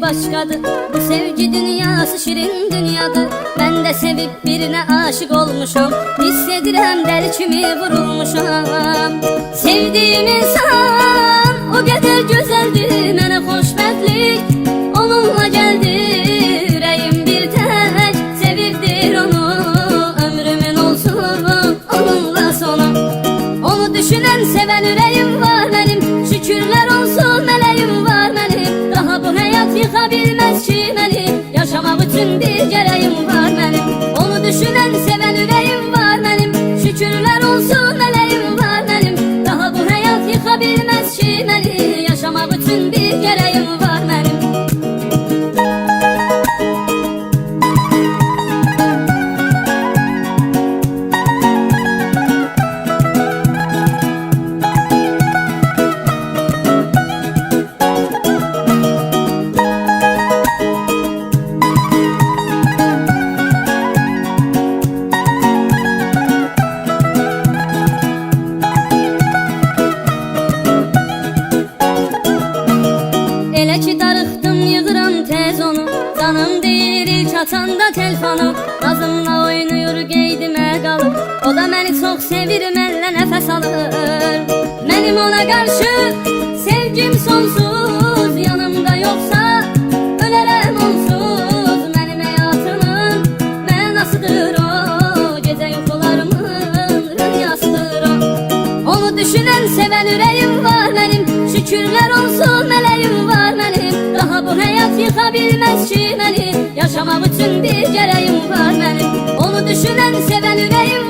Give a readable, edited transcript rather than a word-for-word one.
başkadır. Bu sevgi dünyası şirin dünyadır. Ben de sevip birine aşık olmuşam. Hissedirəm dəli kimi vurulmuşam. Sevdiğim insan o kadar güzeldir, mənə xoşbəxtlik onunla geldi. Yüreğim bir tek sevirdir onu, ömrümün olsun onunla sonu. Onu düşünen seven yüreğim var benim, şükürler olsun meleğim var benim. Daha bu hayat yıkabilmez ki beni, yaşamak için bir gereğim var benim. Onu düşünen seven yüreğim var benim, şükürler olsun meleğim var benim. Daha bu hayat yıkabilmez ki beni, yaşamak için bir gereğim var benim. Elə ki darıxdım yığıram tez onu, canım deyir ilk açanda telefonu. Nazımla oynayır qeydimə qalır, o da məni çox sevir, mənlə nəfəs alır. Mənim ona qarşı sevgim sonsuz, yanımda yoxsa ölərəm onsuz. Mənim həyatımın mənasıdır o, gecə yuxularımın rüyasıdır o. Onu düşünən sevən ürəyim var mənim, şükürlər olsun meleğim var benim. Daha bu hayat yıkabilmez ki beni, yaşamak için bir gereğim var benim. Onu düşünen seven yüreğim